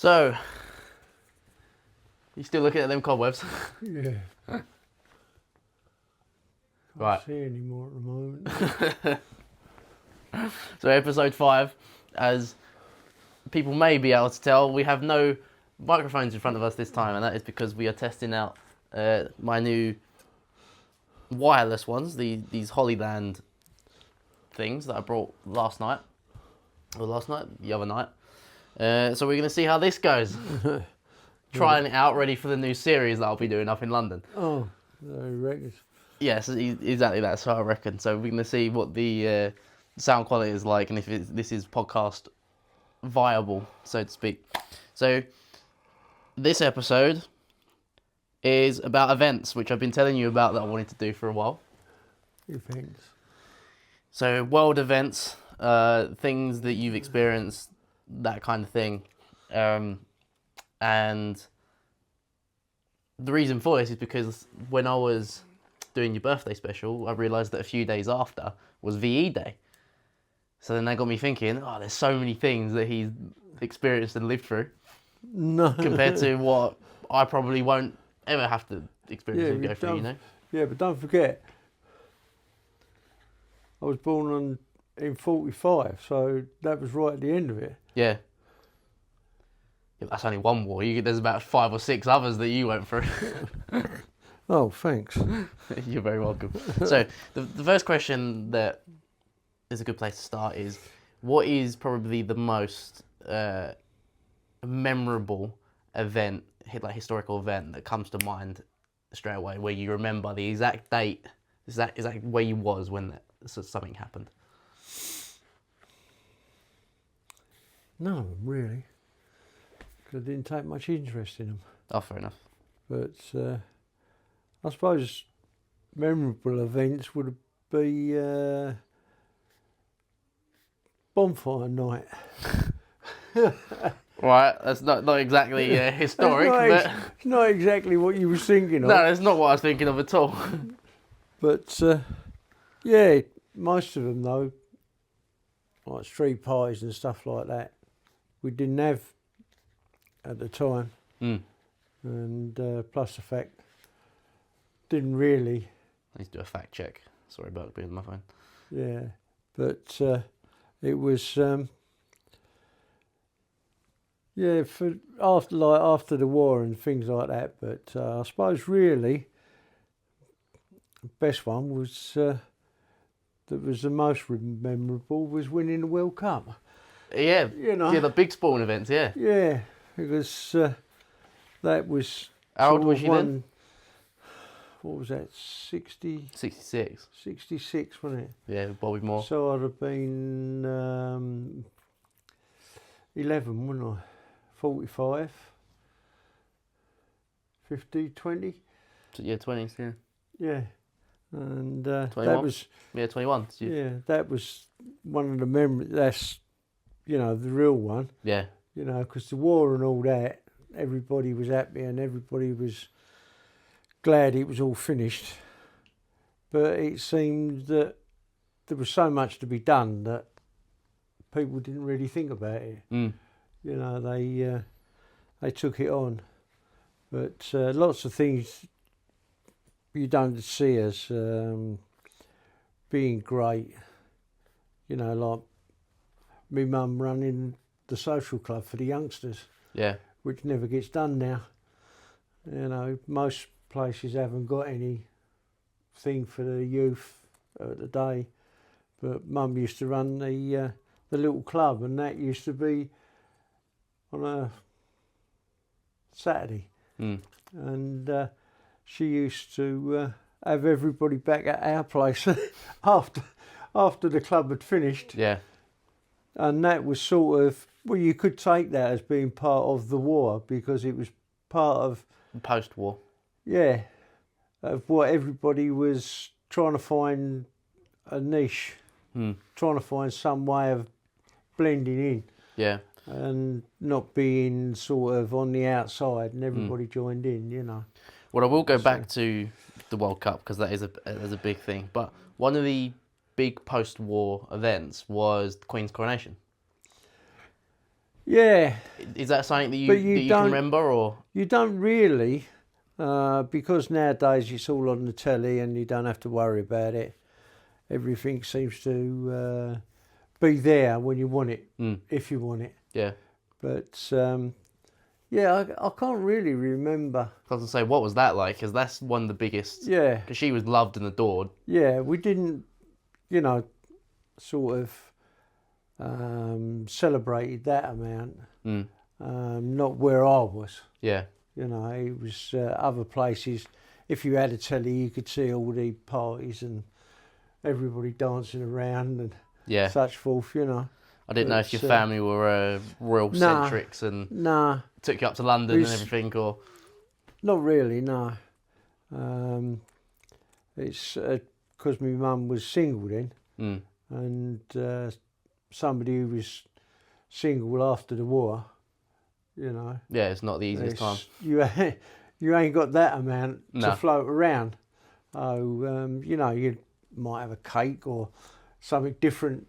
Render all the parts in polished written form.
So, you still looking at them cobwebs? Yeah. Right. Can't see any more at the moment. So episode 5, as people may be able to tell, we have no microphones in front of us this time, and that is because we are testing out my new wireless ones, these Hollyland things that I brought the other night. So we're going to see how this goes. Trying it out, ready for the new series that I'll be doing up in London. Oh, I reckon. Yes, exactly that. So I reckon. So we're going to see what the sound quality is like, and if this is podcast viable, so to speak. So this episode is about events, which I've been telling you about that I wanted to do for a while. Events. So world events, things that you've experienced, that kind of thing. And the reason for this is because when I was doing your birthday special, I realised that a few days after was VE Day. So then that got me thinking, there's so many things that he's experienced and lived through. No. Compared to what I probably won't ever have to experience and go through, you know? Yeah, but don't forget, I was born in 45, so that was right at the end of it. Yeah. That's only one war. There's about 5 or 6 others that you went through. Oh, thanks. You're very welcome. So the first question that is a good place to start is, what is probably the most memorable event, like historical event, that comes to mind straight away, where you remember the exact date, exact where you was when something happened? None of them, really. Because I didn't take much interest in them. Oh, fair enough. But I suppose memorable events would be bonfire night. Right, that's not exactly historic, but... It's not exactly what you were thinking of. No, that's not what I was thinking of at all. But, yeah, most of them, though, like street parties and stuff like that, we didn't have at the time. Mm. And plus the fact, didn't really... I need to do a fact check. Sorry about being on my phone. Yeah, but it was... yeah, for after the war and things like that. But I suppose really the best one was that was the most memorable was winning the World Cup. Yeah, You know. yeah, the big sporting events, yeah. Yeah, because that was. How old sort was of you then? What was that? 66. 66, wasn't it? Yeah, Bobby Moore. So I'd have been 11, wouldn't I? 45, 50, 20. Yeah, 20s, yeah. Yeah, and 21? that was... Yeah, 21. Yeah, that was one of the memories. That's, the real one. Yeah. Because the war and all that, everybody was happy and everybody was glad it was all finished. But it seemed that there was so much to be done that people didn't really think about it. Mm. They took it on. But lots of things you don't see as being great. Like my mum running the social club for the youngsters. Yeah. Which never gets done now. Most places haven't got any thing for the youth at the day. But Mum used to run the little club, and that used to be on a Saturday. Mm. And she used to have everybody back at our place after the club had finished. Yeah. And that was sort of, well, you could take that as being part of the war, because it was part of... Post-war. Yeah, of what everybody was trying to find a niche, trying to find some way of blending in. Yeah. And not being sort of on the outside, and everybody joined in, Well, I will go back to the World Cup, because that is a big thing. But one of the big post-war events was the Queen's coronation. Yeah. Is that something that But you can remember, or? You don't really, because nowadays it's all on the telly and you don't have to worry about it. Everything seems to be there when you want it, if you want it. Yeah. But yeah, I can't really remember. I was gonna say, what was that like? Because that's one of the biggest. Yeah. Because she was loved and adored. Yeah, we didn't, sort of celebrated that amount. Not where I was. Yeah. It was other places. If you had a telly, you could see all the parties and everybody dancing around and such forth. I didn't know if your family were royal centrics and took you up to London and everything, or. Not really, no. It's because my mum was single then, and somebody who was single after the war, Yeah, it's not the easiest time. You ain't got that amount to float around. So, you might have a cake or something different,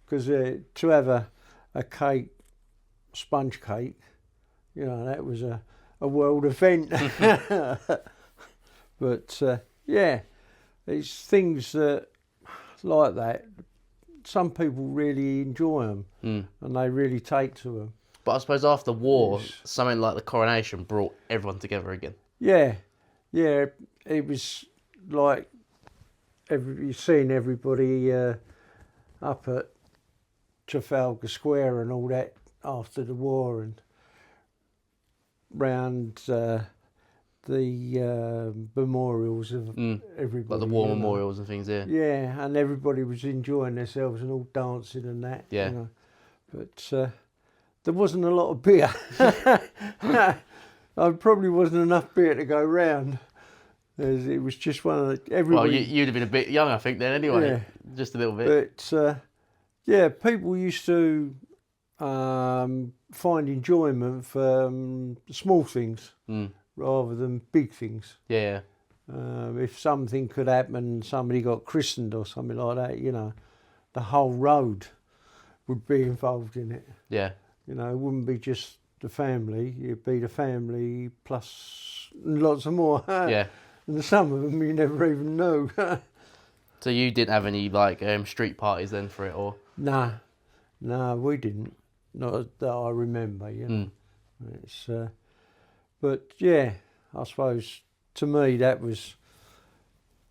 because to have a cake, sponge cake, that was a world event. But yeah, it's things that like that. Some people really enjoy them and they really take to them. But I suppose after war, something like the coronation brought everyone together again. Yeah, it was like you've seen everybody up at Trafalgar Square and all that after the war, and round the memorials of everybody. Like the war memorials and things, yeah. Yeah, and everybody was enjoying themselves and all dancing and that. Yeah. But there wasn't a lot of beer. There probably wasn't enough beer to go round. It was just one of the... Everybody, well, you'd have been a bit young, I think, then anyway. Yeah. Just a little bit. But, yeah, people used to find enjoyment for small things rather than big things. Yeah. If something could happen, somebody got christened or something like that, the whole road would be involved in it. Yeah. It wouldn't be just the family, it'd be the family plus lots of more. Yeah. And some of them you never even knew. So you didn't have any street parties then for it, or? Nah, we didn't. Not that I remember, It's, but yeah, I suppose to me that was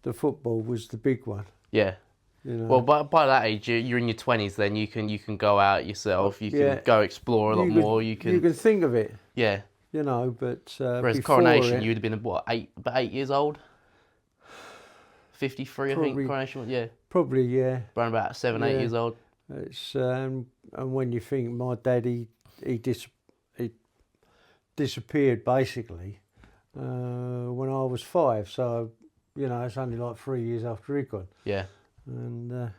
the football was the big one. Yeah. Well, by that age, you're in your 20s. Then you can go out yourself. You can go explore a lot more. You can think of it. Yeah. But whereas coronation, you'd have been about 8 years old. 53, probably, I think coronation. Yeah. Probably, yeah. Around about 7, 8 years old. It's and when you think my daddy, he disappeared basically when I was 5. So it's only like 3 years after he'd gone. Yeah. And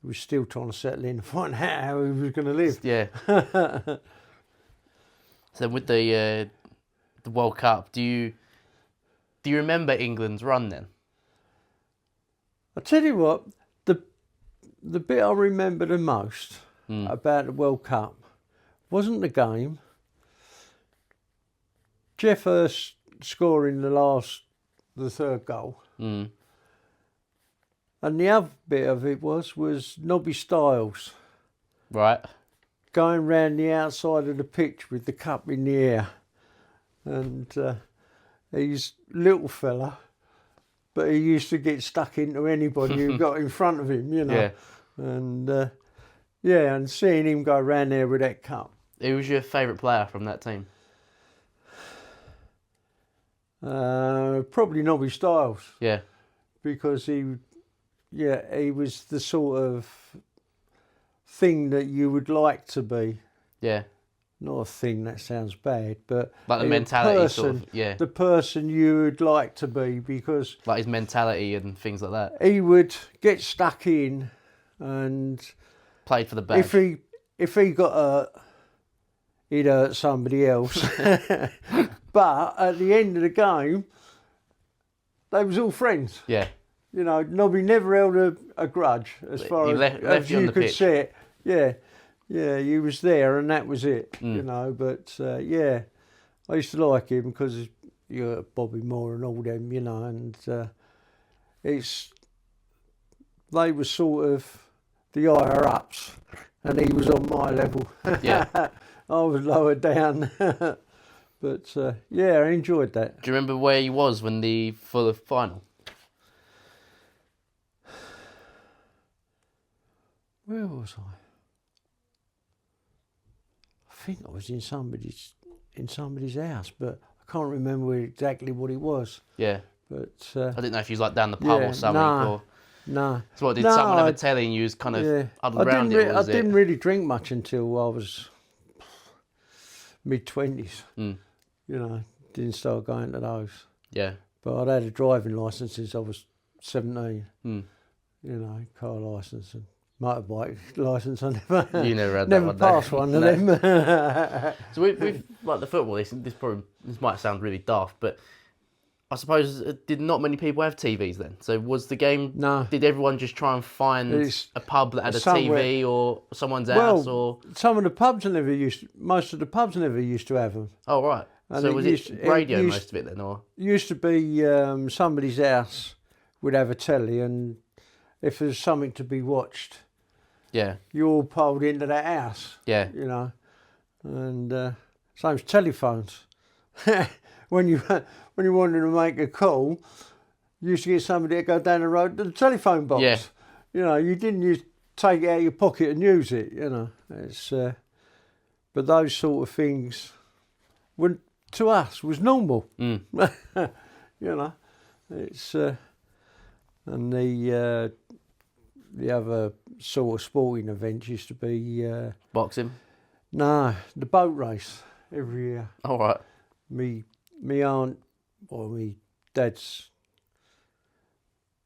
we were still trying to settle in and find out how he was going to live. Yeah. So with the World Cup, do you remember England's run then? I tell you what, the bit I remember the most about the World Cup wasn't the game. Jeff Hurst scoring the third goal. And the other bit of it was Nobby Stiles. Right. Going round the outside of the pitch with the cup in the air. And he's a little fella, but he used to get stuck into anybody who got in front of him, Yeah. And and seeing him go round there with that cup. Who was your favourite player from that team? Probably Nobby Stiles. Yeah. Because he was the sort of thing that you would like to be. Yeah. Not a thing, that sounds bad, but like the mentality person, sort of, yeah. The person you would like to be, because like his mentality and things like that. He would get stuck in and played for the badge. If he got hurt, he'd hurt somebody else. But at the end of the game, they was all friends. Yeah. Nobby never held a grudge as far as left you could see it. Yeah. Yeah, you was there and that was it, Mm. you know. But yeah, I used to like him because you're Bobby Moore and all them, you know. And they were sort of the higher ups, and he was on my level. Yeah. I was lower down. But yeah, I enjoyed that. Do you remember where he was for the final? Where was I? I think I was in somebody's house, but I can't remember exactly what it was. Yeah. But I didn't know if you was like down the pub or something. No. So what, did No, someone have a telly and you was kind of huddled around it? Or I didn't really drink much until I was mid-20s. Mm. You know, didn't start going to those. Yeah. But I'd had a driving licence since I was 17. Mm. You know, car licence and motorbike licence. I never, never had never that passed one of them. So with like the football, this might sound really daft, but I suppose did not many people have TVs then? So was the game? No. Did everyone just try and find a pub that had a TV or someone's house or? Some of the pubs most of the pubs never used to have them. Oh right. And so was it radio most of it then, or? It used to be somebody's house would have a telly, and if there's something to be watched, yeah, you all pulled into that house. Yeah. You know, and same as telephones. when you wanted to make a call, you used to get somebody to go down the road to the telephone box. Yeah. You know, you didn't take it out of your pocket and use it. You know, it's but those sort of things, to us, was normal. Mm. You know, it's and the other sort of sporting events used to be boxing. No, the boat race every year. All right. Me aunt, or me dad's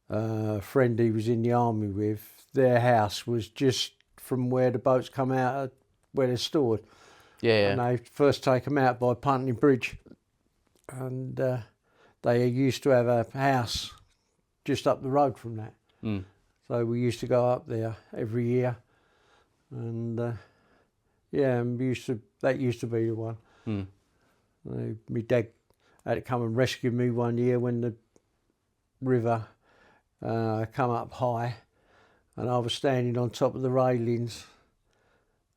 friend he was in the army with, their house was just from where the boats come out, where they're stored. Yeah. And they first take them out by Puntney Bridge, and they used to have a house just up the road from that. Mm. So we used to go up there every year, and and that used to be the one. Mm. My dad had to come and rescue me one year when the river come up high, and I was standing on top of the railings,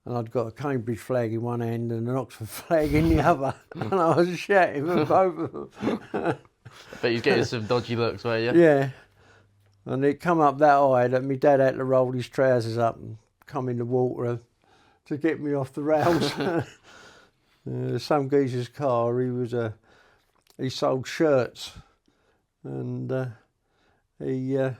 and I'd got a Cambridge flag in one hand and an Oxford flag in the other, and I was shouting at both of them. But you're getting some dodgy looks, were you? Yeah, and it come up that high that my dad had to roll his trousers up and come in the water to get me off the rails. Some geezer's car, he sold shirts, and the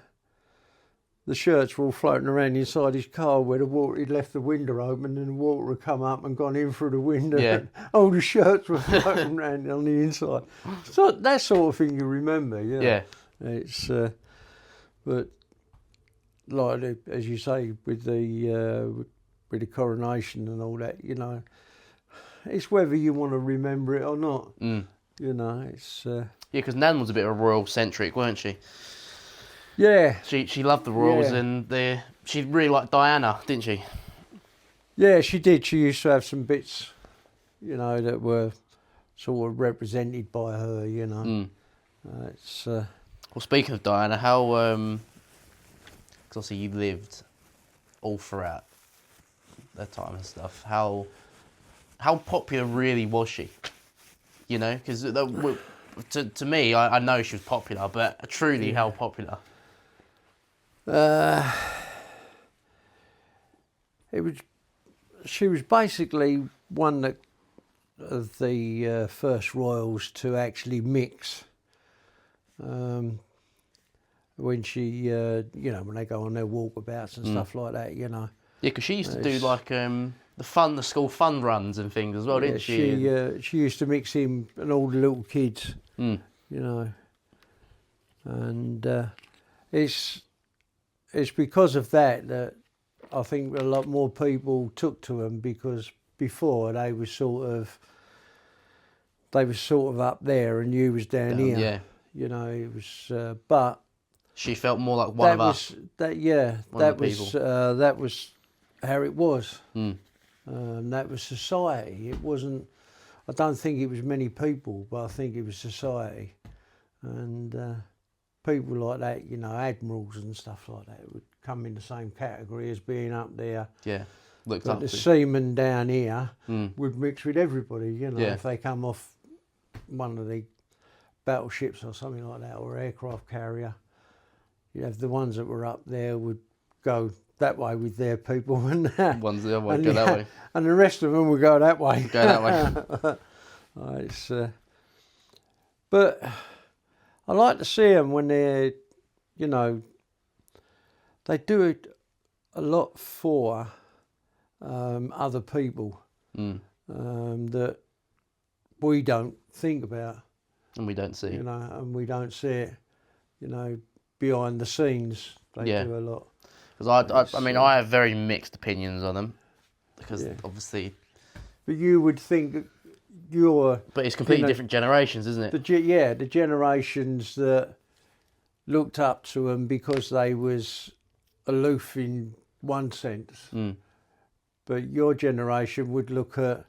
shirts were all floating around inside his car where the water, he'd left the window open and the water had come up and gone in through the window. Yeah. And all the shirts were floating around on the inside. So that sort of thing you remember, yeah. Yeah. It's, but like as you say, with the coronation and all that, you know, it's whether you want to remember it or not. Mm. You know, it's... Yeah, because Nan was a bit of a royal-centric, weren't she? Yeah. She loved the royals, Yeah. and she really liked Diana, didn't she? Yeah, she did. She used to have some bits, you know, that were sort of represented by her, you know. Mm. It's... Well, speaking of Diana, how... Because obviously you lived all throughout that time and stuff. How popular really was she? You know, because to me, I know she was popular, but truly, how popular? She was basically one of the first royals to actually mix. When she, you know, when they go on their walkabouts and stuff like that, you know. Yeah, because she used to do like the school fun runs and things as well, didn't she? She used to mix him and all the little kids, Mm. you know. And it's because of that I think a lot more people took to them, because before they were sort of up there and you was down here. Yeah. You know, it was, but she felt more like one of us. That was how it was. Mm. That was society. It wasn't. I don't think it was many people, but I think it was society, and people like that, you know, admirals and stuff like that, would come in the same category as being up there. Yeah, looked But up the to. seamen down here would mix with everybody, you know. Yeah. If they come off one of the battleships or something like that, or aircraft carrier, you have the ones that were up there would go that way with their people, and One's the other way, and go that way. and the rest of them would go that way. Go that way. It's, but I like to see them when they're, you know, they do it a lot for other people that we don't think about. And we don't see. You know, and we don't see it, you know, behind the scenes. They do a lot. Because I mean, I have very mixed opinions on them. Because obviously. But you would think But it's completely different generations, isn't it? The generations that looked up to them because they was aloof in one sense. But your generation would look at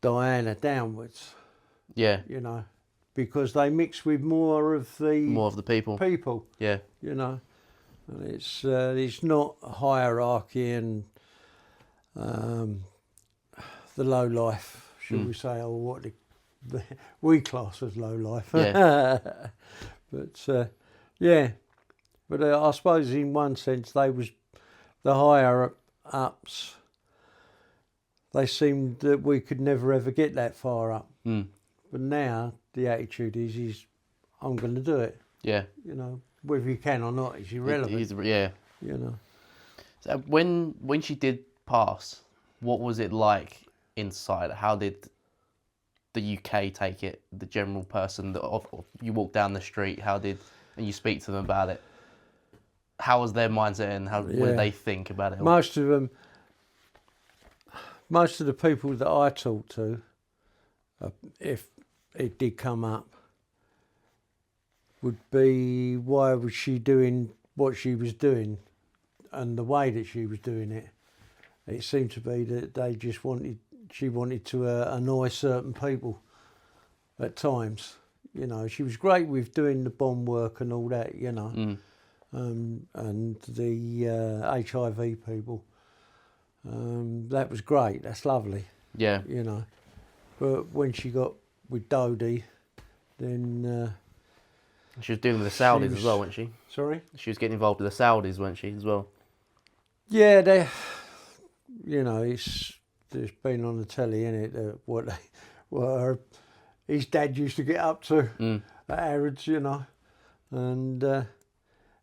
Diana downwards. Yeah. You know, because they mix with more of the people. Yeah. You know, and it's not a hierarchy and the low life, should we say, or what we class as low life. Yeah. But but I suppose in one sense they was the higher ups. They seemed that we could never ever get that far up. But now the attitude is I'm going to do it. Yeah. You know, whether you can or not is irrelevant. Yeah. You know. So when she did pass, what was it like inside? How did the UK take it? The general person that you walk down the street, and you speak to them about it? How was their mindset and what did they think about it? Most of the people that I talked to, if it did come up, would be why was she doing what she was doing and the way that she was doing it. It seemed to be that she wanted to annoy certain people at times. You know, she was great with doing the bomb work and all that, you know, and the HIV people. That was great. That's lovely. Yeah. You know, but when she got with Dodie, then she was dealing with the Saudis as well, wasn't she? Sorry? She was getting involved with the Saudis, wasn't she, as well? Yeah, you know, it's been on the telly, innit, what his dad used to get up to at Harrods, you know, and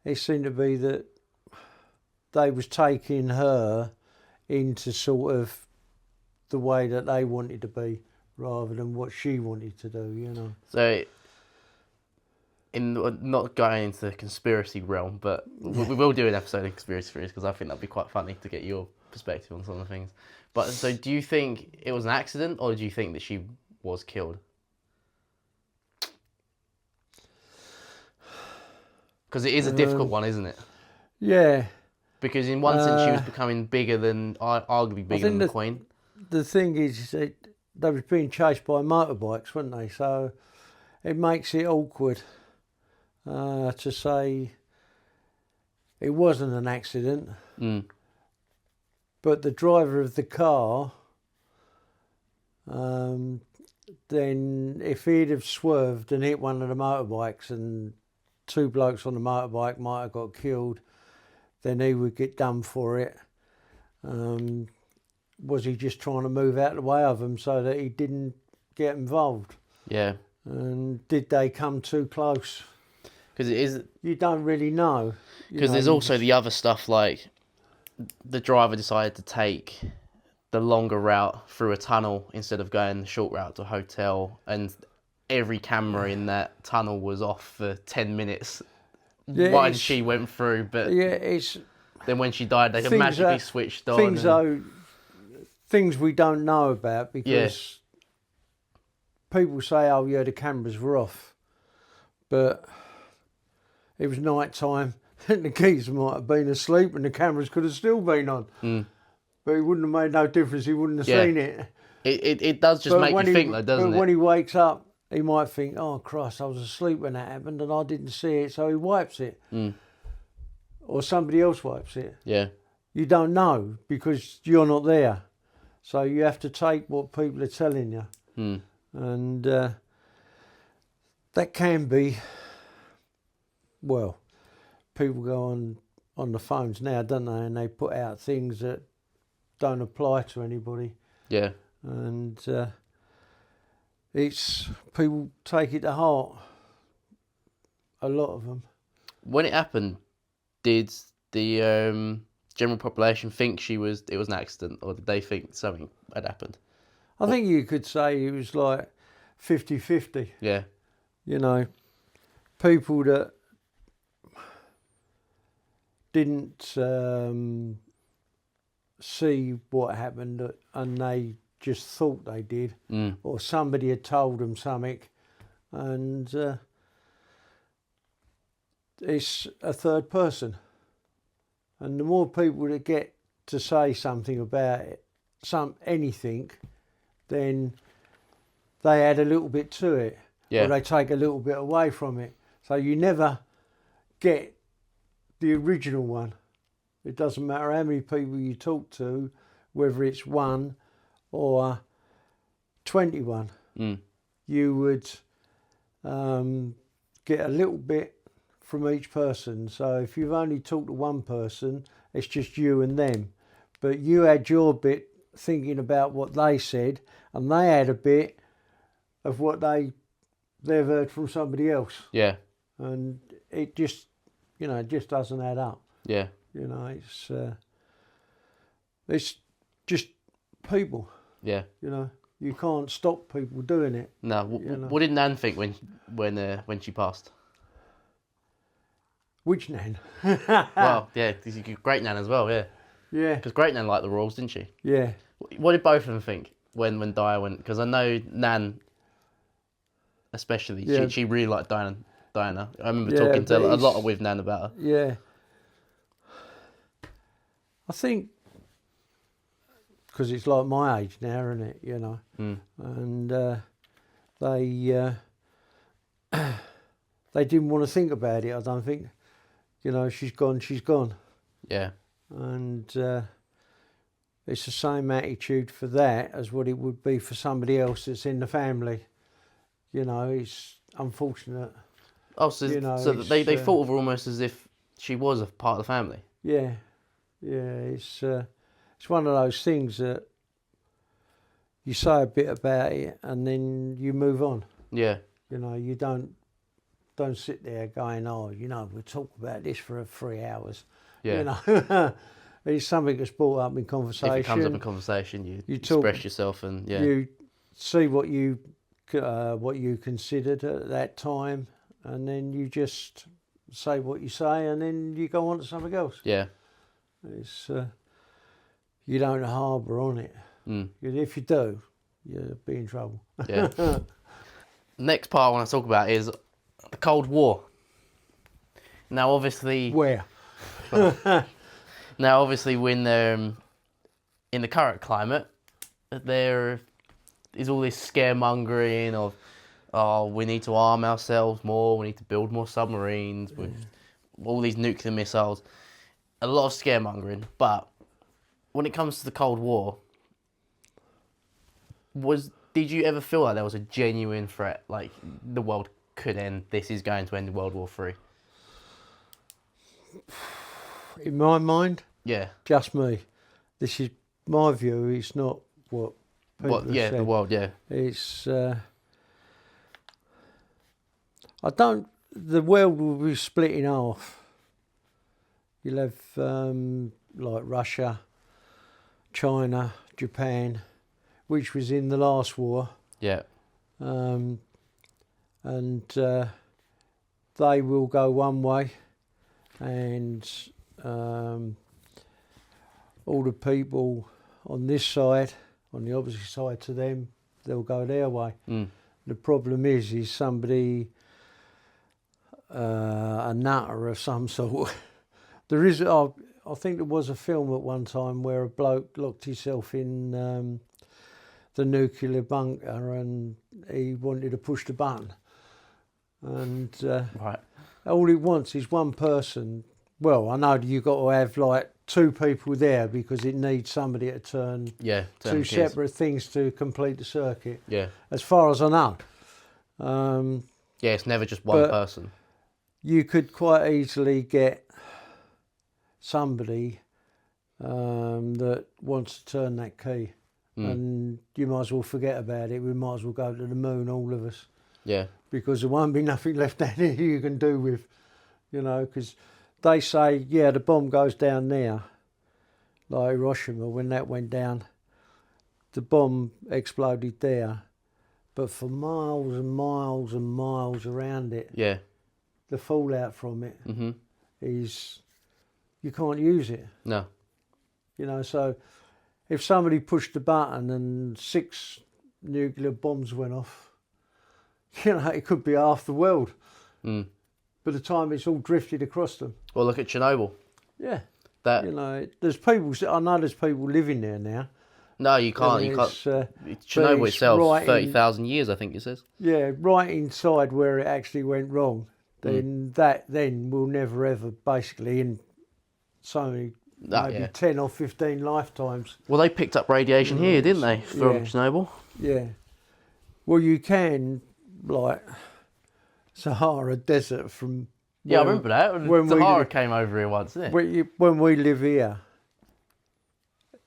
it seemed to be that they was taking her into sort of the way that they wanted to be rather than what she wanted to do, you know. So, not going into the conspiracy realm, but we will do an episode of conspiracy theories because I think that'd be quite funny to get your perspective on some of the things. But so, do you think it was an accident, or do you think that she was killed? Because it is a difficult one, isn't it? Yeah. Because in one sense, she was becoming bigger than, arguably bigger than the Queen. The thing is that they was being chased by motorbikes, weren't they? So it makes it awkward to say it wasn't an accident. But the driver of the car, then if he'd have swerved and hit one of the motorbikes and two blokes on the motorbike might have got killed, then he would get done for it. Was he just trying to move out of the way of them so that he didn't get involved? Yeah. And did they come too close? Because it is. You don't really know. Because there's also the other stuff, like the driver decided to take the longer route through a tunnel instead of going the short route to a hotel, and every camera in that tunnel was off for 10 minutes while she went through. But then when she died, they magically switched on. Things we don't know about because people say, oh yeah, the cameras were off. But it was night time and the geezer might have been asleep and the cameras could have still been on. But it wouldn't have made no difference. He wouldn't have Yeah. seen it. It does just make you think, though, doesn't But it? when he wakes up, he might think, oh, Christ, I was asleep when that happened and I didn't see it, so he wipes it. Or somebody else wipes it. Yeah. You don't know because you're not there. So you have to take what people are telling you. And that can be, well, people go on the phones now, don't they? And they put out things that don't apply to anybody. Yeah. And it's, people take it to heart. A lot of them. When it happened, did the general population think it was an accident, or did they think something had happened? I think you could say it was like 50-50. Yeah. You know, people that didn't see what happened and they just thought they did, or somebody had told them something, and it's a third person. And the more people that get to say something about it, anything, then they add a little bit to it, Yeah. or they take a little bit away from it. So you never get the original one. It doesn't matter how many people you talk to, whether it's 1 or 21. You would get a little bit from each person. So if you've only talked to one person, it's just you and them. But you had your bit thinking about what they said, and they had a bit of what they've heard from somebody else. Yeah. And it just, it just doesn't add up. Yeah. It's just people. Yeah. You can't stop people doing it. No. What did Nan think when she passed? Which Nan? Well, yeah, great Nan as well, yeah. Yeah. Because great Nan liked the rules, didn't she? Yeah. What did both of them think when Di went? Because I know Nan, especially, Yeah. she really liked Diana. I remember talking to a lot with Nan about her. Yeah. I think because it's like my age now, isn't it? And they didn't want to think about it. I don't think. She's gone. Yeah. And it's the same attitude for that as what it would be for somebody else that's in the family. It's unfortunate. Oh, so they thought of her almost as if she was a part of the family. Yeah. It's one of those things that you say a bit about it and then you move on. Yeah. You don't sit there going, we'll talk about this for 3 hours. Yeah. It's something that's brought up in conversation. If it comes up in conversation, you talk, express yourself and you see what you considered at that time, and then you just say what you say, and then you go on to something else. Yeah. It's you don't harbour on it. If you do, you'll be in trouble. Yeah. Next part I want to talk about is the Cold War. Now, obviously, Where? when in the current climate, there is all this scaremongering of, we need to arm ourselves more, we need to build more submarines with all these nuclear missiles. A lot of scaremongering, but when it comes to the Cold War, did you ever feel like there was a genuine threat, like the world could end, this is going to end World War III? In my mind, Yeah. just me. This is my view. It's not what people have said. The world, yeah. It's the world will be split in half. You'll have like Russia, China, Japan, which was in the last war. Yeah. And they will go one way, and all the people on this side, on the opposite side to them, they'll go their way. The problem is somebody, a nutter of some sort. There is, I I think there was a film at one time where a bloke locked himself in the nuclear bunker and he wanted to push the button. And Right. all he wants is one person. Well, I know you've got to have like 2 people there because it needs somebody to turn Yeah. 2 separate things to complete the circuit. Yeah. As far as I know. Yeah, it's never just one but person. You could quite easily get somebody that wants to turn that key. And you might as well forget about it. We might as well go to the moon, all of us. Yeah. Because there won't be nothing left down here you can do with, because they say, yeah, the bomb goes down there, like Hiroshima, when that went down, the bomb exploded there. But for miles and miles and miles around it, Yeah. the fallout from it Mhm. is, you can't use it. No. So if somebody pushed the button and 6 nuclear bombs went off, it could be half the world. By the time it's all drifted across them. Well, look at Chernobyl. Yeah. That. There's people, I know there's people living there now. No, you can't. You can't. Chernobyl it's itself, right 30,000 years, I think it says. Yeah, right inside where it actually went wrong. Then that will never ever, basically, in so many, maybe 10 or 15 lifetimes. Well, they picked up radiation here, didn't they, from Chernobyl? Yeah. Well, you can, like, Sahara Desert from... Yeah, I remember that. When Sahara came over here once, didn't it? When we live here,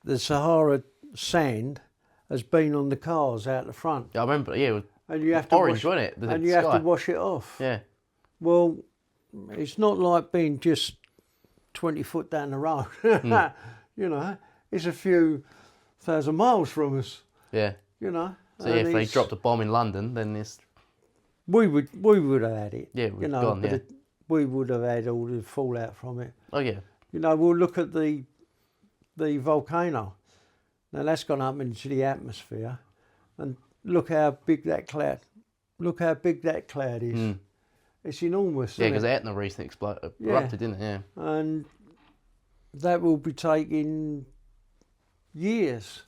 the Sahara sand has been on the cars out the front. Yeah, I remember. Yeah, it was and you have to orange, wasn't it? And you have to wash it off. Yeah. Well, it's not like being just 20 foot down the road. It's a few thousand miles from us. Yeah. So if they dropped a bomb in London, then it's... We would have had it. Yeah, we've gone, yeah. We would have had all the fallout from it. Oh, yeah. We'll look at the volcano. Now that's gone up into the atmosphere, and look how big that cloud. Look how big that cloud is. It's enormous. Yeah, because Etna recently erupted, didn't it? Yeah. And that will be taking years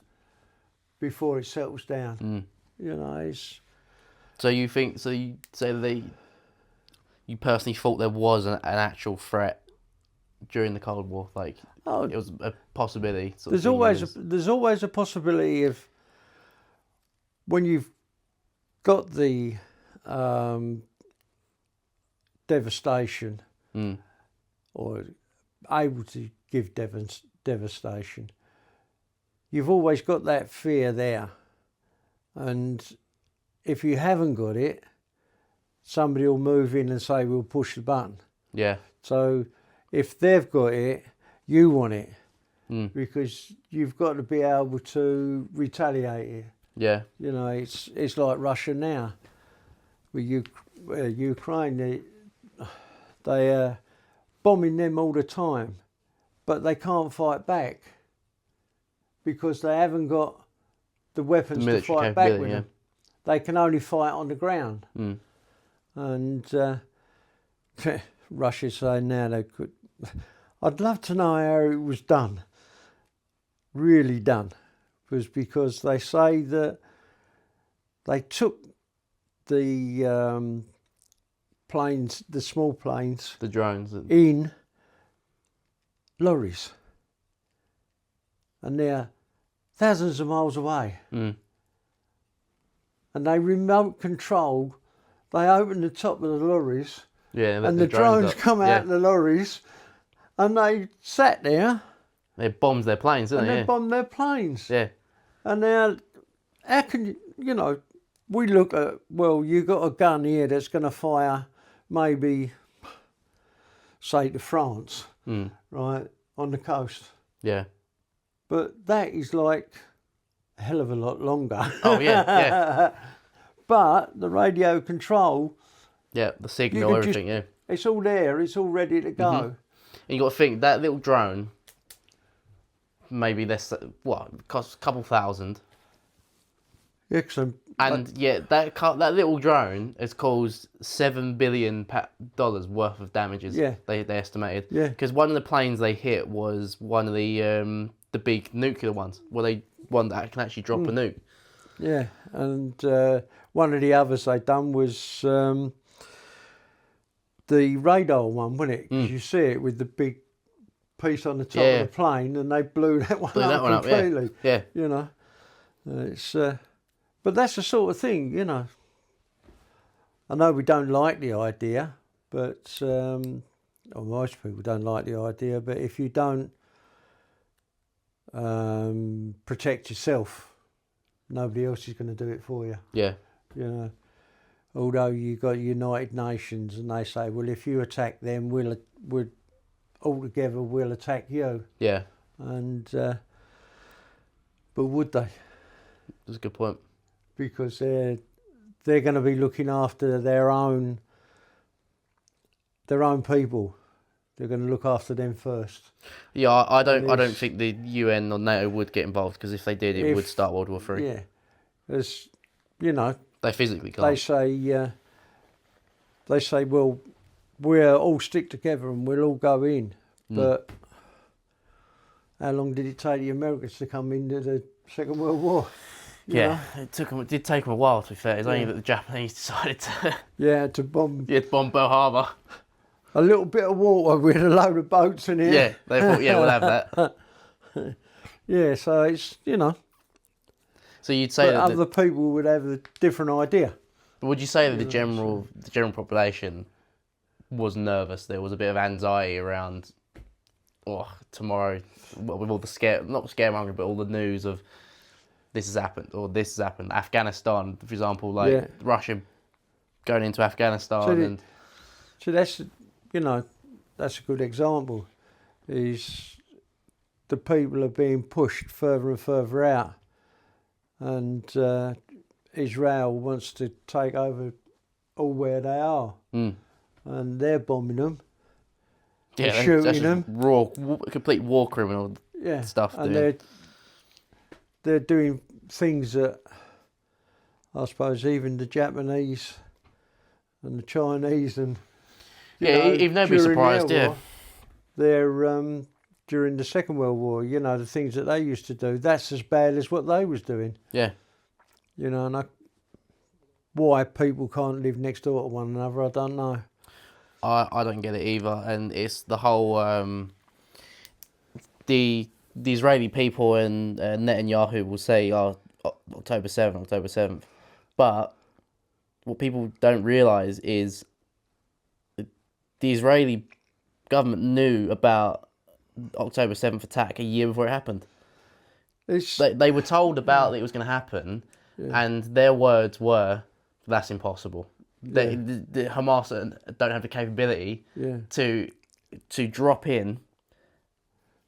before it settles down. It's... So you think? So you say that you personally thought there was an actual threat during the Cold War, like it was a possibility. There's always a possibility of when you've got the devastation or able to give devastation. You've always got that fear there, and if you haven't got it, somebody will move in and say, we'll push the button. Yeah. So if they've got it, you want it. Because you've got to be able to retaliate it. Yeah. It's like Russia now. With Ukraine, they are bombing them all the time. But they can't fight back. Because they haven't got the weapons to fight back with them. They can only fight on the ground. And Russia's saying now they could... I'd love to know how it was done. Really done. Because they say that they took the planes, the small planes... The drones. In lorries. And they're thousands of miles away. And they remote control. They open the top of the lorries, and the drones come out of the lorries, and they sat there. They bombed their planes, didn't they? And they bombed their planes. Yeah. And now, how can we look at, well, you got a gun here that's going to fire maybe, say, to France, right, on the coast. Yeah. But that is like a hell of a lot longer. Oh, yeah. But the radio control... Yeah, the signal, everything, It's all there, it's all ready to go. And you got to think, that little drone, maybe costs a couple thousand. Yeah, because And that little drone has caused $7 billion worth of damages. Yeah. They estimated. Yeah. Because one of the planes they hit was one of the big nuclear ones, one that can actually drop a nuke. Yeah, and one of the others they done was the radar one, wasn't it? 'Cause you see it with the big piece on the top of the plane, and they blew that one up completely. Yeah. You know, it's but that's the sort of thing. You know, I know we don't like the idea, but or most people don't like the idea. But if you don't protect yourself, nobody else is going to do it for you. Yeah. You know, although you got United Nations, and they say, well, if you attack them, we'll all together we'll attack you. Yeah. And but would they? That's a good point. Because they're going to be looking after their own people. They're going to look after them first. Yeah, I don't think the UN or NATO would get involved, because if they did, it would start World War III. Yeah, as you know, they physically can't. They say, well, we'll all stick together and we'll all go in. But how long did it take the Americans to come into the Second World War? You know? It did take them a while, to be fair. It's only that the Japanese decided to bomb Pearl Harbor. A little bit of water with a load of boats in it. Yeah, they thought, we'll have that. Yeah, so it's, you know. So you'd say that other people would have a different idea. But would you say that the general population was nervous? There was a bit of anxiety around, tomorrow, with all the not scaremongering, but all the news of this has happened or this has happened. Afghanistan, for example, Russia going into Afghanistan. So that's, you know, that's a good example. Is the people are being pushed further and further out, and Israel wants to take over all where they are, and they're bombing them, shooting them, complete war criminal stuff. And they're doing things that I suppose even the Japanese and the Chinese and even they'd be surprised. They're during the Second World War, you know, the things that they used to do, that's as bad as what they was doing. Yeah. You know, and why people can't live next door to one another, I don't know. I don't get it either, and it's the whole the Israeli people and Netanyahu will say, October 7th, but what people don't realise is the Israeli government knew about October 7th attack a year before it happened. They were told about that it was going to happen, and their words were, that's impossible. The Hamas don't have the capability to drop in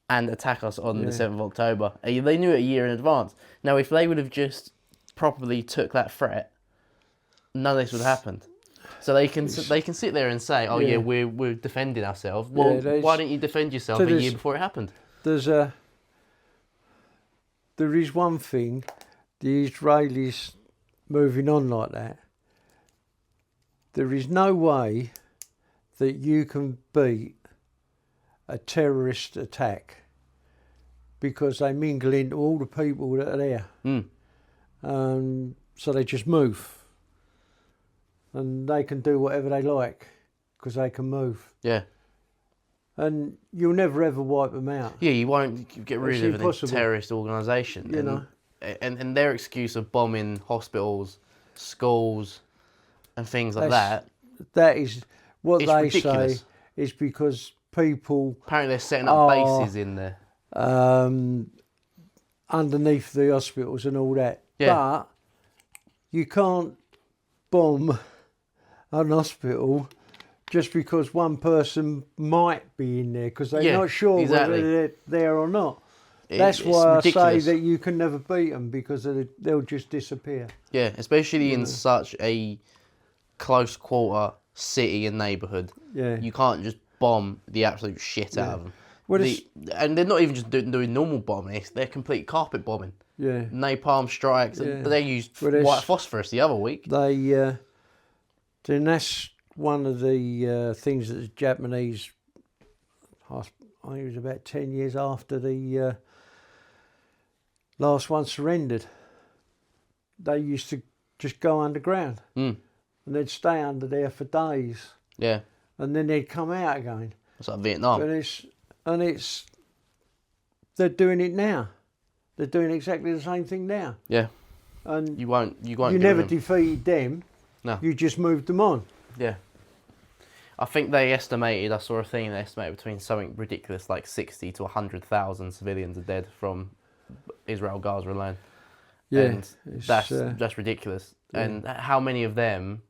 and attack us on the 7th of October. They knew it a year in advance. Now, if they would have just properly took that threat, none of this would have happened. So they can sit there and say, we're defending ourselves. Well, why didn't you defend yourself a year before it happened? There is one thing, the Israelis moving on like that. There is no way that you can beat a terrorist attack because they mingle into all the people that are there. So they just move. And they can do whatever they like because they can move. Yeah. And you'll never ever wipe them out. Yeah, you won't get rid of a terrorist organisation. You know. And their excuse of bombing hospitals, schools, and things like that. That is what they ridiculous. Say is because people. Apparently, they're setting up bases in there. Underneath the hospitals and all that. Yeah. But you can't bomb an hospital just because one person might be in there because they're not sure whether they're there or not. That's why ridiculous. I say that you can never beat them because they'll just disappear. Yeah, especially in such a close quarter city and neighbourhood. Yeah. You can't just bomb the absolute shit out of them. And they're not even just doing normal bombing, they're complete carpet bombing. Yeah. napalm strikes. Yeah. But they used Well, white phosphorus the other week. Then that's one of the things that the Japanese, I think it was about 10 years after the last one surrendered, they used to just go underground and they'd stay under there for days. Yeah. And then they'd come out again. It's like Vietnam. And they're doing it now. They're doing exactly the same thing now. Yeah. And you won't. You get never rid of them. defeated them. No. You just moved them on. Yeah. I think they estimated. I saw a thing. They estimated between something ridiculous like 60 to 100,000 civilians are dead from Israel Gaza alone. Yeah. And that's ridiculous. Yeah. And how many of them?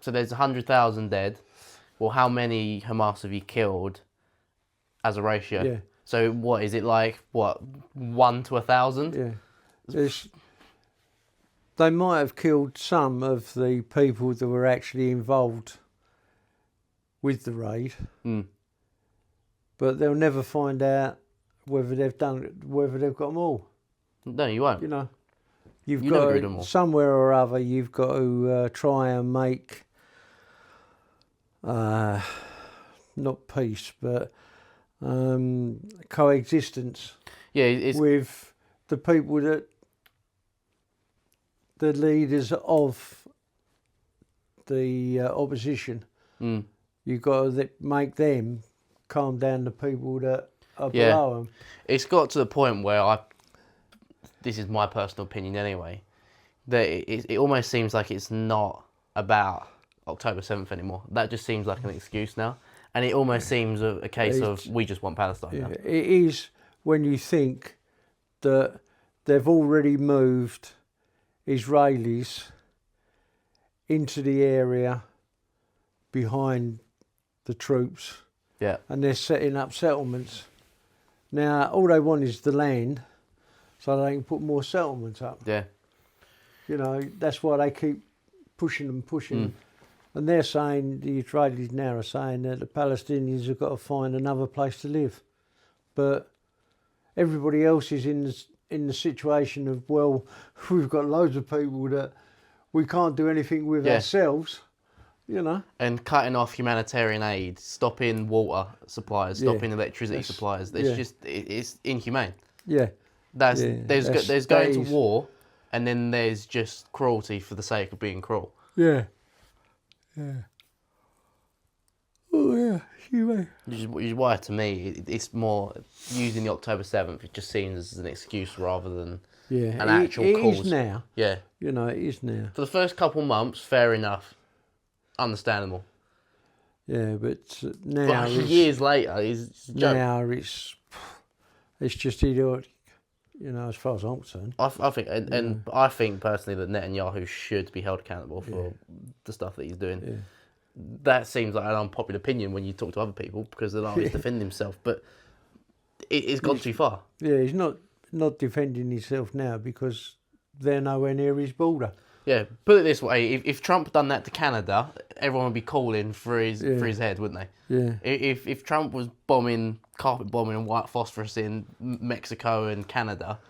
So there's 100,000 dead. Well, how many Hamas have you killed as a ratio? Yeah. So what is it like? What 1 to 1,000? Yeah. They might have killed some of the people that were actually involved with the raid, but they'll never find out whether they've got them all. No, you won't. You know, you've You got never get them all. somewhere or other. You've got to try and make not peace, but coexistence. Yeah, it's with the people that the leaders of the opposition. You've got to make them calm down the people that are below them. It's got to the point where this is my personal opinion anyway, that it almost seems like it's not about October 7th anymore. That just seems like an excuse now. And it almost seems a case of we just want Palestine now. It is when you think that they've already moved Israelis into the area behind the troops. Yeah. And they're setting up settlements. Now, all they want is the land so they can put more settlements up. Yeah. You know, that's why they keep pushing them. And they're saying, the Israelis now are saying that the Palestinians have got to find another place to live. But everybody else is in the situation of, well, we've got loads of people that we can't do anything with ourselves, you know. And cutting off humanitarian aid, stopping water supplies, stopping electricity supplies. It's inhumane. Yeah. There's going to war, and then there's just cruelty for the sake of being cruel. Yeah. Yeah. Oh, yeah. Which is why, to me, it's more using the October 7th. It just seems as an excuse rather than an actual cause. It is now. Yeah. You know, it is now. For the first couple months, fair enough. Understandable. Yeah, but now... But years later, it's a joke. Now it's just idiotic, you know, as far as I'm concerned. I think, and I think personally that Netanyahu should be held accountable for the stuff that he's doing. Yeah. That seems like an unpopular opinion when you talk to other people because they're like, he's defending himself, but it's gone too far. Yeah, he's not defending himself now because they're nowhere near his border. Yeah, put it this way: if Trump had done that to Canada, everyone would be calling for his head, wouldn't they? Yeah. If Trump was carpet bombing and white phosphorus in Mexico and Canada,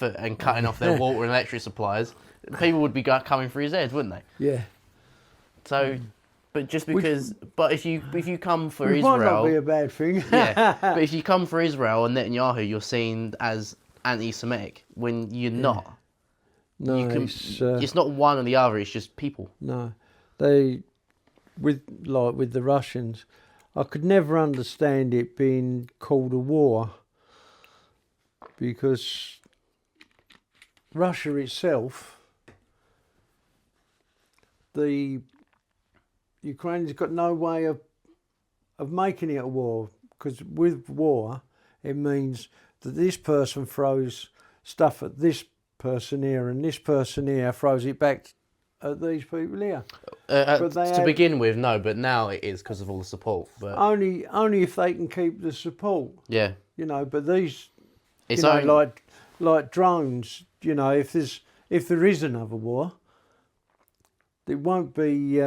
and cutting off their water and electric supplies, people would be coming for his head, wouldn't they? Yeah. So, but just because, but if you come for Which Israel, might not be a bad thing. yeah. But if you come for Israel and Netanyahu, you're seen as anti-Semitic when you're not. No, it's not one or the other. It's just people. No, with the Russians, I could never understand it being called a war because Russia itself, the Ukraine's got no way of making it a war, because with war it means that this person throws stuff at this person here and this person here throws it back at these people here. To begin with, no, but now it is because of all the support. But only if they can keep the support. Yeah. You know, but these, it's like drones. You know, if there is another war, it won't be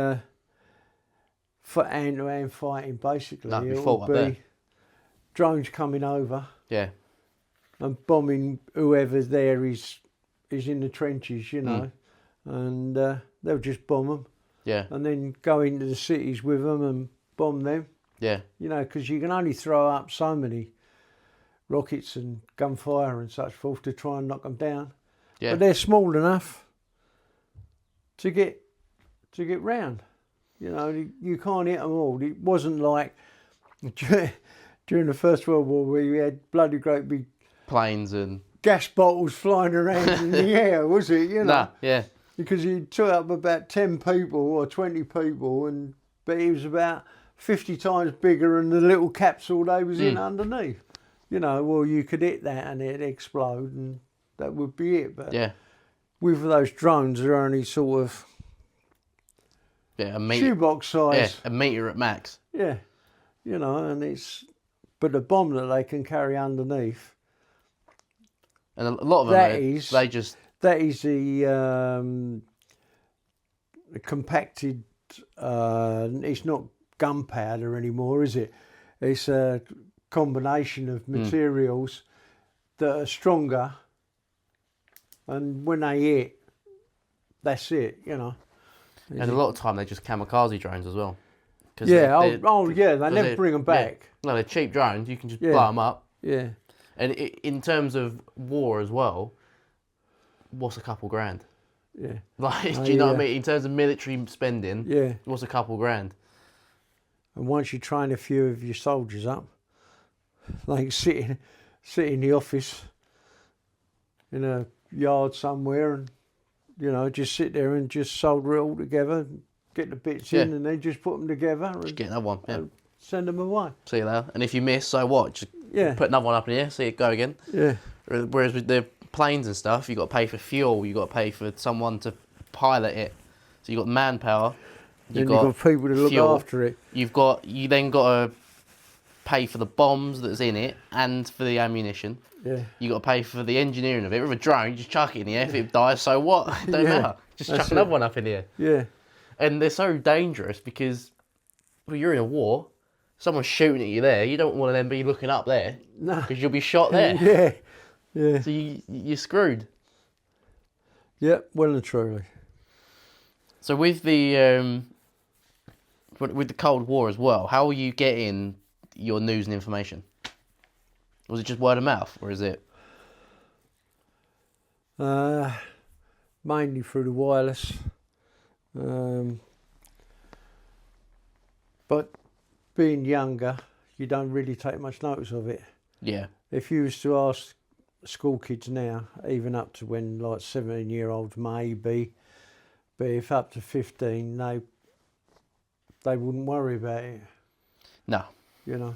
for hand-to-hand fighting. Basically, No, it fought will up be there. drones coming over. Yeah. and bombing whoever's there is in the trenches, you know, and they'll just bomb them. Yeah. And then go into the cities with them and bomb them. Yeah. You know, because you can only throw up so many rockets and gunfire and such forth to try and knock them down. Yeah. But they're small enough to get round. You know, you can't hit them all. It wasn't like during the First World War where you had bloody great big planes and gas bottles flying around in the air, was it? You know? Nah, yeah. Because you took up about 10 people or 20 people, but it was about 50 times bigger than the little capsule they was in underneath. You know, well, you could hit that and it'd explode and that would be it. But Yeah. with those drones, they're only sort of Yeah, a meter. shoebox size. Yeah, a meter at max. Yeah, you know, and but the bomb that they can carry underneath. And a lot of them, That is the compacted. It's not gunpowder anymore, is it? It's a combination of materials that are stronger, and when they hit, that's it. You know. And a lot of time they're just kamikaze drones as well. Yeah. They never bring them back. Yeah. No, they're cheap drones. You can just blow them up. Yeah. And in terms of war as well, what's a couple grand? Yeah. Like, do you know what I mean? In terms of military spending, yeah, what's a couple grand? And once you train a few of your soldiers up, like sit in the office in a yard somewhere and, you know, just sit there and just solder it all together, get the bits in and then just put them together. Just get another one, and send them away. See you later. And if you miss, so what? Just put another one up in the air, see it go again. Yeah. Whereas with the planes and stuff, you've got to pay for fuel, you've got to pay for someone to pilot it. So you've got manpower. You've got people to look after it. You then got to pay for the bombs that's in it and for the ammunition. Yeah. You got to pay for the engineering of it. With a drone, you just chuck it in the air. If it dies, so what? It don't matter. Just chuck another one up in the air. Yeah. And they're so dangerous because you're in a war. Someone's shooting at you there. You don't want to then be looking up there. No. Because you'll be shot there. Yeah. Yeah. So you're screwed. Yeah, well and truly. So with the Cold War as well, how are you getting your news and information? Was it just word of mouth, or is it? Mainly through the wireless. But being younger, you don't really take much notice of it. Yeah. If you was to ask school kids now, even up to when like 17-year-olds maybe, but if up to 15, they wouldn't worry about it. No. You know,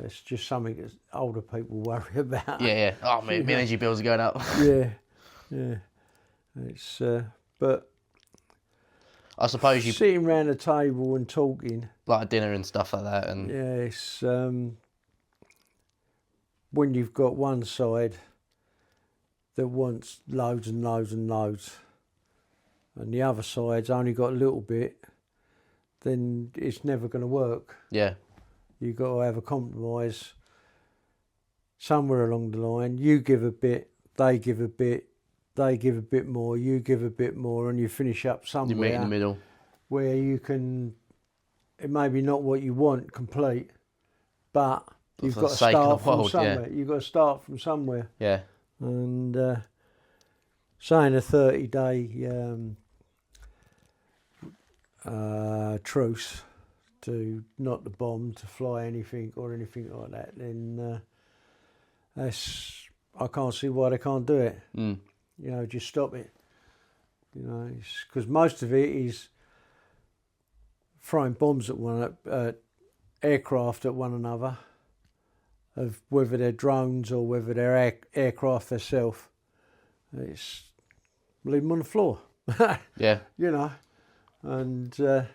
it's just something that older people worry about. Yeah. Oh, my energy bills are going up. Yeah. It's but I suppose you sitting around a table and talking, like a dinner and stuff like that, and it's when you've got one side that wants loads and loads and loads, and the other side's only got a little bit, then it's never going to work. Yeah. You've got to have a compromise somewhere along the line. You give a bit, they give a bit, they give a bit more, you give a bit more, and you finish up somewhere. You meet in the middle. Where you can, it may be not what you want complete, but you've got to start from somewhere. You've got to start from somewhere. Yeah. And saying a 30-day truce to not the bomb, to fly anything or anything like that, then I can't see why they can't do it. Mm. You know, just stop it. You know, because most of it is throwing bombs at aircraft at one another, of whether they're drones or whether they're aircraft themselves. It's leave them on the floor. Yeah. You know, and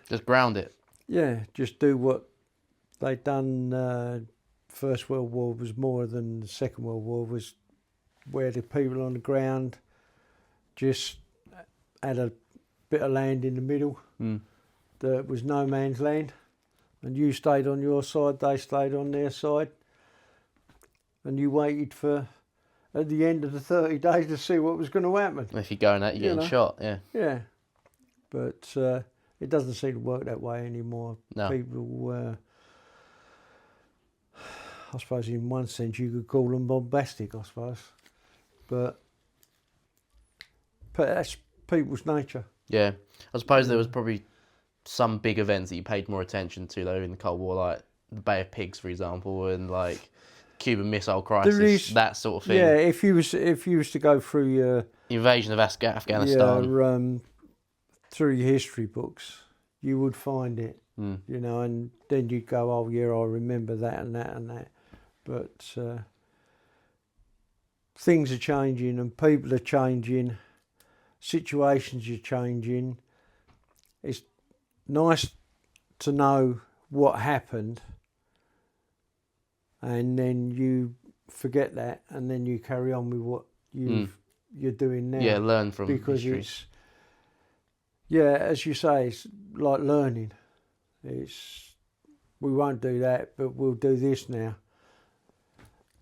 just ground it. Yeah, just do what they done. First World War was more than the Second World War, was where the people on the ground just had a bit of land in the middle that was no man's land, and you stayed on your side, they stayed on their side, and you waited for at the end of the 30 days to see what was going to happen. If you're going out, you're getting shot. Yeah. Yeah, but it doesn't seem to work that way anymore. No. People, I suppose, in one sense, you could call them bombastic. I suppose, but that's people's nature. Yeah, I suppose there was probably some big events that you paid more attention to though in the Cold War, like the Bay of Pigs, for example, and like Cuban Missile Crisis, that sort of thing. Yeah, if you was to go through your invasion of Afghanistan, through your history books, you would find it. You know, and then you'd go, oh yeah, I remember that and that and that. But things are changing and people are changing, situations are changing. It's nice to know what happened, and then you forget that, and then you carry on with what you're doing now. Yeah, learn from because history. It's as you say, it's like learning. It's we won't do that, but we'll do this now.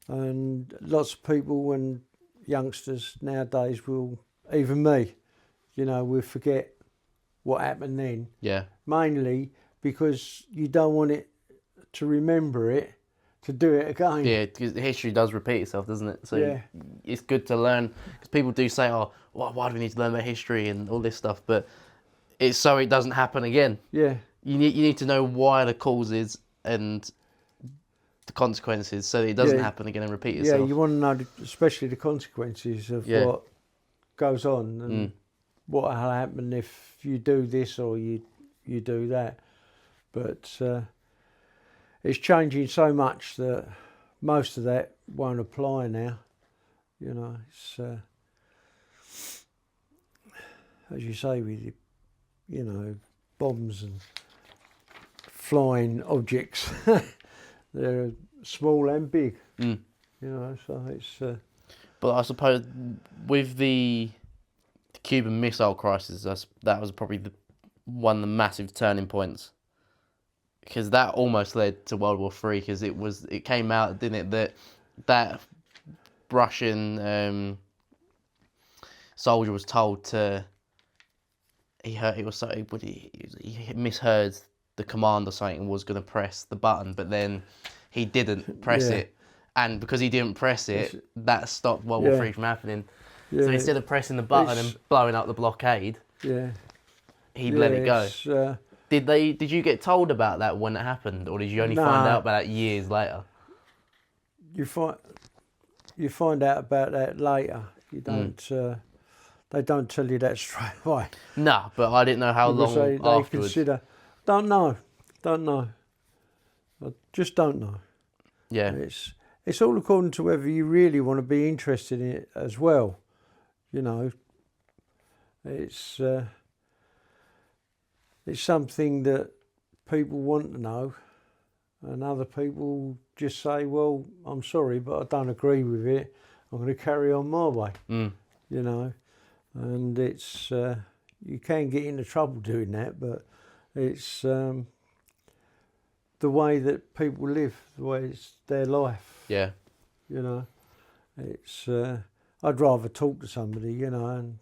And lots of people and youngsters nowadays will, even me, you know, will forget what happened then. Yeah. Mainly because you don't want it to remember it, to do it again. Yeah, because history does repeat itself, doesn't it? So it's good to learn, because people do say, oh, why do we need to learn about history and all this stuff? But it's so it doesn't happen again. Yeah. You need to know why the causes and the consequences, so that it doesn't happen again and repeat itself. Yeah, you want to know, especially the consequences of what goes on and what will happen if you do this or you do that. But it's changing so much that most of that won't apply now. You know, it's as you say, with bombs and flying objects. They're small and big, you know, so it's... But I suppose with the Cuban Missile Crisis, that was probably one of the massive turning points, because that almost led to World War III, because it came out, didn't it, that Russian soldier was told to... He misheard the command or something and was going to press the button, but then he didn't press it, and because he didn't press it, that stopped World War III from happening. So instead of pressing the button and blowing up the blockade, he let it go. Did you get told about that when it happened, or did you only find out about it years later? You find out about that later. You don't. They don't tell you that straight away. No, but I didn't know how long afterwards. Don't know. I just don't know. Yeah. It's all according to whether you really want to be interested in it as well. You know, it's something that people want to know, and other people just say, well, I'm sorry, but I don't agree with it. I'm going to carry on my way. You know, and it's you can get into trouble doing that, but it's the way that people live, the way it's their life. Yeah. You know, it's I'd rather talk to somebody, you know, and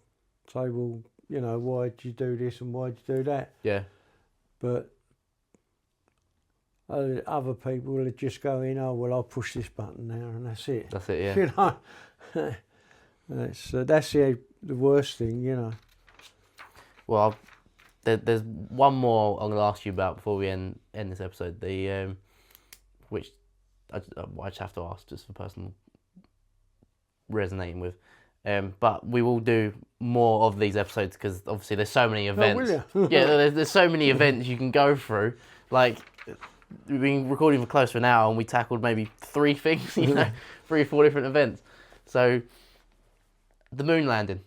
say, well, you know, why'd you do this and why'd you do that? Yeah. But other people are just going, oh, well, I'll push this button now and that's it. That's it, yeah. You know, that's the worst thing, you know. Well, there's one more I'm going to ask you about before we end this episode. Which I just have to ask, just for personal resonating with. But we will do more of these episodes, because obviously there's so many events. Oh, will you? Yeah, there's so many events you can go through. Like, we've been recording for close to an hour and we tackled maybe 3 things, you know, 3 or 4 different events. So, the moon landing.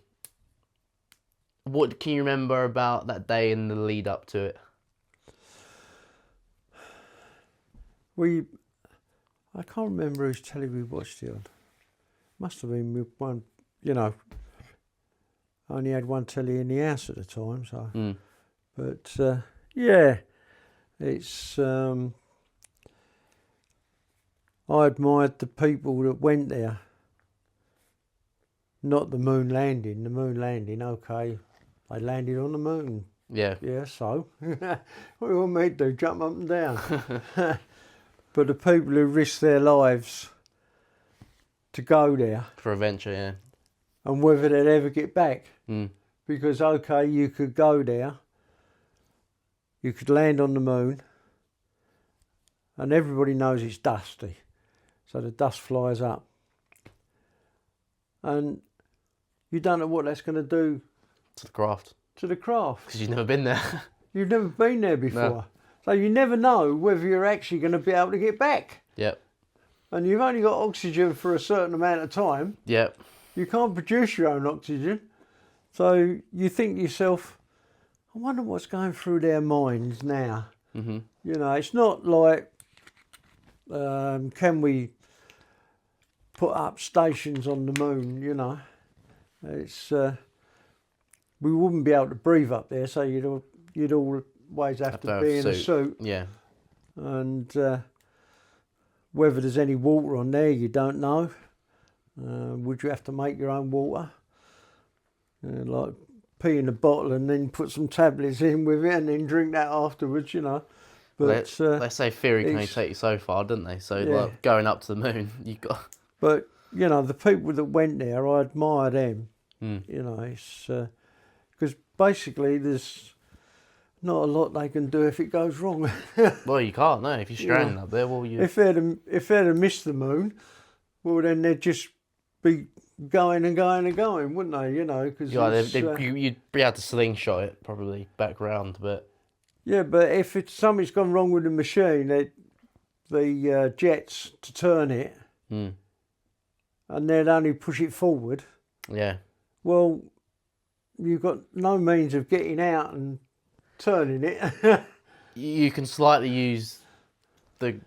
What can you remember about that day and the lead up to it? I can't remember whose telly we watched it on. Must have been with one, you know. I only had one telly in the house at the time, so. But yeah, it's. I admired the people that went there, not the moon landing. The moon landing, okay, they landed on the moon. Yeah. Yeah, so what do you want me to do? Jump up and down? But the people who risk their lives to go there, For a venture, yeah. and whether they'd ever get back. Mm. Because, okay, you could go there, you could land on the moon, and everybody knows it's dusty, so the dust flies up. And you don't know what that's going to do To the craft. to the craft. Because you've never been there. You've never been there before. No. So you never know whether you're actually going to be able to get back. Yep. And you've only got oxygen for a certain amount of time. Yep. You can't produce your own oxygen. So you think to yourself, I wonder what's going through their minds now. Mm-hmm. You know, it's not like, can we put up stations on the moon, you know. It's, we wouldn't be able to breathe up there, so you'd always have to be in a suit. Yeah. And whether there's any water on there, you don't know. Would you have to make your own water? Like pee in a bottle and then put some tablets in with it and then drink that afterwards, you know. But let's say theory can only take you so far, don't they? So yeah. like going up to the moon, you got. But you know, the people that went there, I admire them. Mm. You know, it's because basically there's not a lot they can do if it goes wrong. Well, you can't, no. If you're stranded up there, well, you. If they'd have missed the moon, well, then they'd just be going and going and going, wouldn't they? You know, because you'd be able to slingshot it probably back round, but. Yeah, but if something's gone wrong with the machine, the jets to turn it, Mm. and they'd only push it forward. Yeah. Well, you've got no means of getting out and turning it. You can slightly use the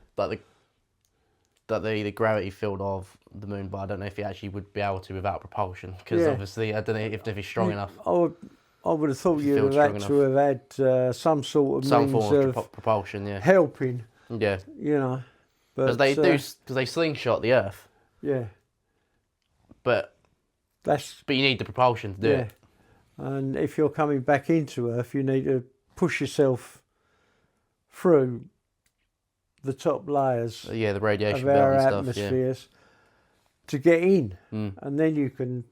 gravity field of the moon, but I don't know if you actually would be able to without propulsion, because obviously I don't know if it's strong enough. I would have thought you'd have had to have had some sort of means form of propulsion, yeah. helping. Yeah. You know, Because they do, because they slingshot the Earth. Yeah. But you need the propulsion to do it. And if you're coming back into Earth, you need to push yourself through the top layers the radiation of our belt and stuff, atmospheres to get in. Mm. And then you can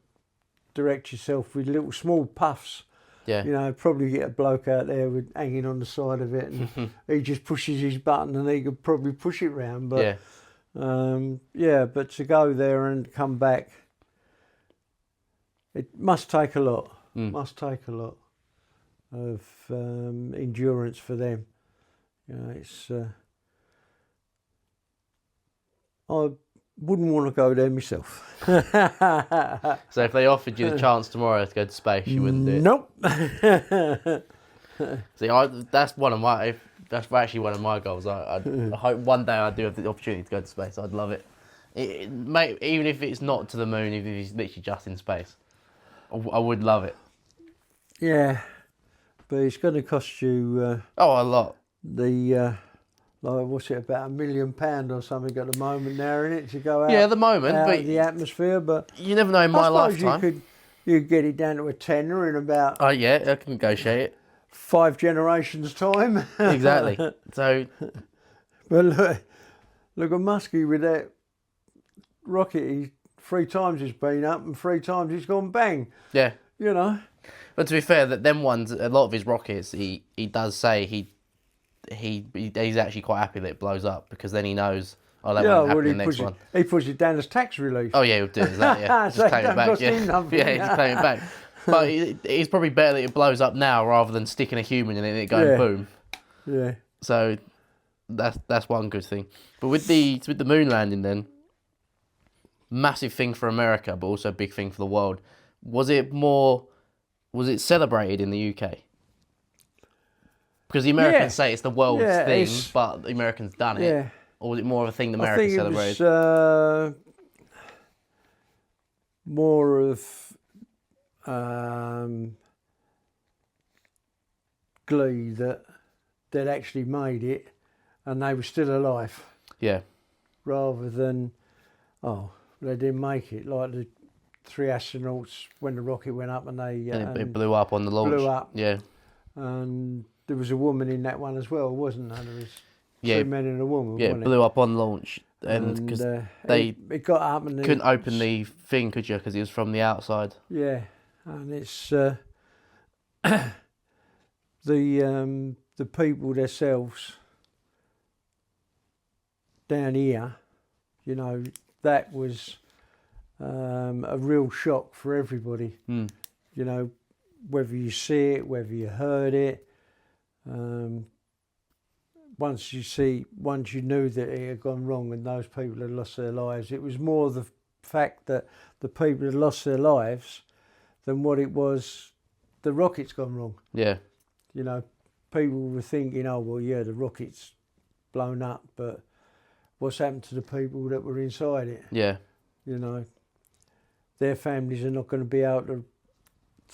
direct yourself with little small puffs. Yeah. You know, probably get a bloke out there with hanging on the side of it and he just pushes his button and he could probably push it round. But but to go there and come back, it must take a lot. Must take a lot of endurance for them. You know, it's. I wouldn't want to go there myself. So if they offered you the chance tomorrow to go to space, you wouldn't do it? Nope. See, that's actually one of my goals. I hope one day I do have the opportunity to go to space. I'd love it. Even if it's not to the moon, even if it's literally just in space, I would love it. Yeah, but it's going to cost you. A lot. Like what's it, about £1 million or something at the moment now, isn't it, to go out? Yeah, at the moment, out but of the atmosphere. But you never know in my lifetime. You get it down to a tenner in about. Oh yeah, I can negotiate it. 5 generations time. Exactly. So. But look at Muskie with that rocket. 3 times it's been up and 3 times it's gone bang. Yeah. You know. But to be fair, that them ones, a lot of his rockets, he does say he's actually quite happy that it blows up, because then he knows, that won't happen in the next one. He puts it down as tax relief. Oh yeah, he'll do that. Yeah, so just claim it back. Just claim it back. But it's probably better that it blows up now rather than sticking a human in it and it going boom. Yeah. So that's one good thing. But with the moon landing, then, massive thing for America, but also a big thing for the world. Was it celebrated in the UK? Because the Americans say it's the world's thing, but the Americans done it. Yeah. Or was it more of a thing the Americans celebrated? It was more of glee that they'd actually made it and they were still alive. Yeah. Rather than, they didn't make it. Like the 3 astronauts when the rocket went up and it blew up on the launch. Blew up. Yeah. And there was a woman in that one as well, wasn't there? There was Yeah. 2 men and a woman, Yeah, wasn't it blew up on launch. And because it got up and couldn't open the thing, could you? Because it was from the outside. Yeah, and it's the people themselves down here, you know, that was a real shock for everybody. Mm. You know, whether you see it, whether you heard it. Once you knew that it had gone wrong and those people had lost their lives, it was more the fact that the people had lost their lives than what it was the rocket's gone wrong. Yeah. You know, people were thinking, oh, well, yeah, the rocket's blown up, but what's happened to the people that were inside it? Yeah. You know, their families are not going to be able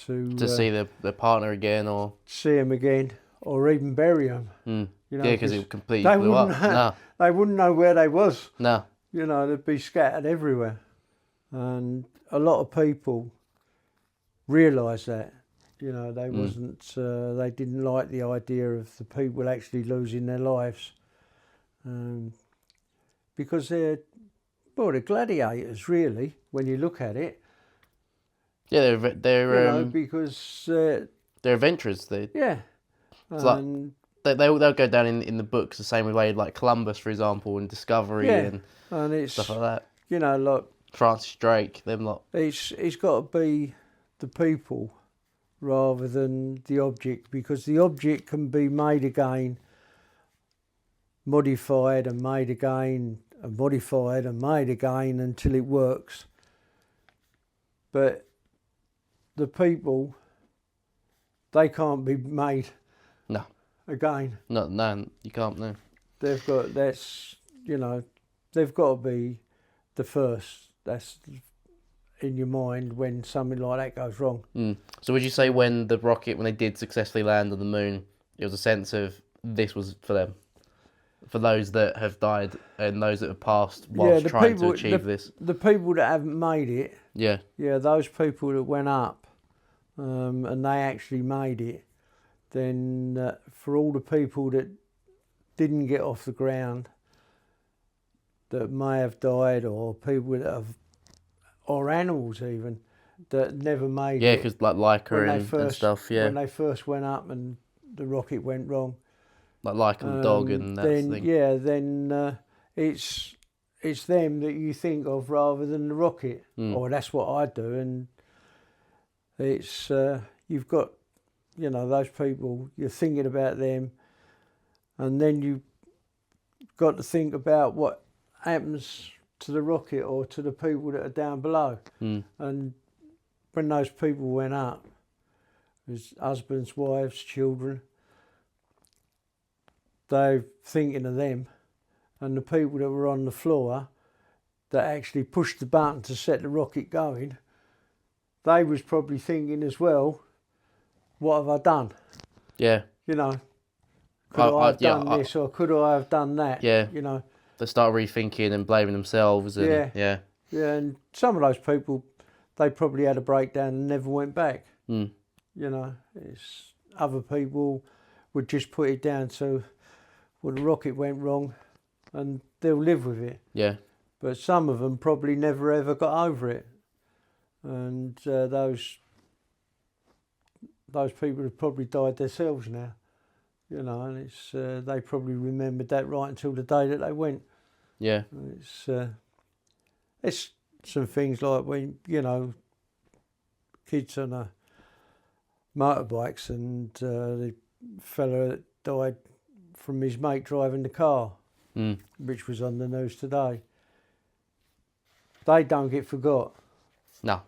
to see their partner again, or see them again, or even bury them. Mm. You know, yeah, because it completely blew up. No. They wouldn't know where they was. No. You know, they'd be scattered everywhere. And a lot of people realised that. You know, they wasn't. They didn't like the idea of the people actually losing their lives, because they're gladiators, really, when you look at it. Yeah, they're because they're adventurers. Yeah. It's like they'll go down in the books the same way like Columbus, for example, and Discovery and it's stuff like that. You know, like Francis Drake, them lot. It's got to be the people rather than the object, because the object can be made again, modified and made again, and modified and made again until it works. But the people, they can't be made again. No, you can't. No. They've got they've got to be the first. That's in your mind when something like that goes wrong. Mm. So would you say when they did successfully land on the moon, it was a sense of this was for them, for those that have died and those that have passed whilst trying to achieve this? The people that haven't made it. Yeah. Yeah, those people that went up and they actually made it, then for all the people that didn't get off the ground, that may have died, or people that have, or animals even, that never made it. Yeah, because like Leica and stuff, yeah. When they first went up and the rocket went wrong. Like Leica the dog and that thing. Yeah, then it's them that you think of rather than the rocket. Or that's what I do. And it's, you've got, you know, those people, you're thinking about them, and then you've got to think about what happens to the rocket or to the people that are down below. And when those people went up, there's husbands, wives, children, they're thinking of them, and the people that were on the floor that actually pushed the button to set the rocket going, they was probably thinking as well, what have I done? Yeah. You know, could I have done this or could I have done that? Yeah. You know. They start rethinking and blaming themselves. And, yeah. And some of those people, they probably had a breakdown and never went back. You know, it's other people would just put it down to, well, the rocket went wrong, and they'll live with it. Yeah. But some of them probably never ever got over it, and those people have probably died themselves now. You know, and it's they probably remembered that right until the day that they went. Yeah. It's some things like when, you know, kids on motorbikes, and the fella that died from his mate driving the car, which was on the news today. They don't get forgot. No.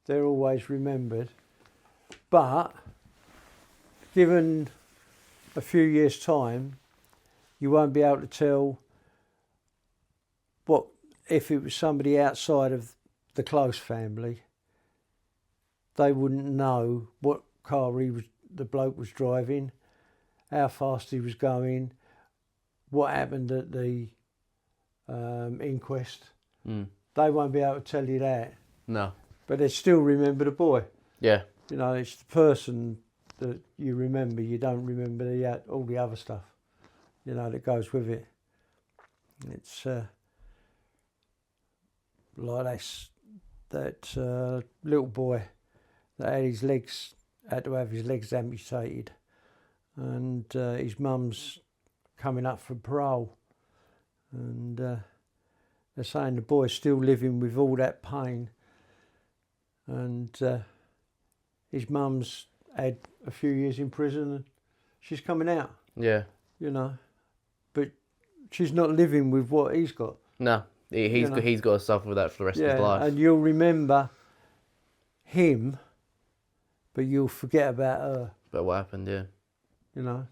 They're always remembered. But given a few years' time, you won't be able to tell what, if it was somebody outside of the close family, they wouldn't know what car the bloke was driving, how fast he was going, what happened at the inquest. They won't be able to tell you that. No. but they still remember the boy. Yeah. You know, it's the person that you remember. You don't remember all the other stuff, you know, that goes with it. It's like that little boy that had to have his legs amputated, and his mum's coming up for parole, and they're saying the boy's still living with all that pain, and his mum's had a few years in prison and she's coming out. Yeah. You know, but she's not living with what he's got. No, he's got to suffer with that for the rest of his life. And you'll remember him, but you'll forget about her. But what happened, yeah. You know,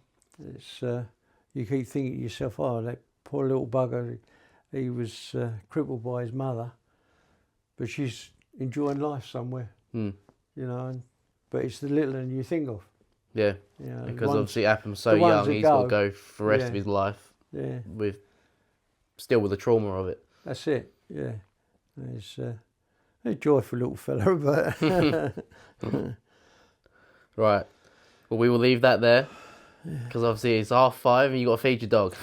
it's you keep thinking to yourself, oh, that poor little bugger, he was crippled by his mother, but she's enjoying life somewhere. You know, but it's the little one you think of. Yeah, you know, because obviously it happened so young, he's got to go for the rest of his life with the trauma of it. That's it, yeah. It's a joyful little fella, but... Right. Well, we will leave that there, because obviously it's 5:30 and you've got to feed your dog.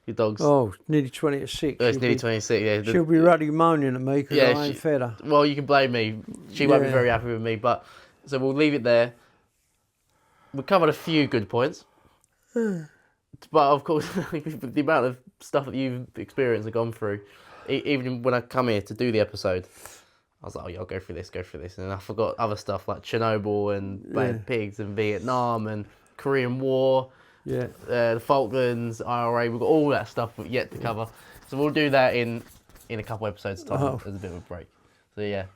Your dog's... Oh, nearly 20 to 6. Oh, it's nearly 26, yeah. She'll be ruddy moaning at me because I ain't fed her. Well, you can blame me. She won't be very happy with me, but... So we'll leave it there. We covered a few good points. But of course, the amount of stuff that you've experienced and gone through, even when I come here to do the episode, I was like, oh yeah, I'll go through this. And I forgot other stuff like Chernobyl and pigs and Vietnam and Korean War, the Falklands, IRA. We've got all that stuff yet to cover. So we'll do that in a couple episodes time as a bit of a break. So yeah.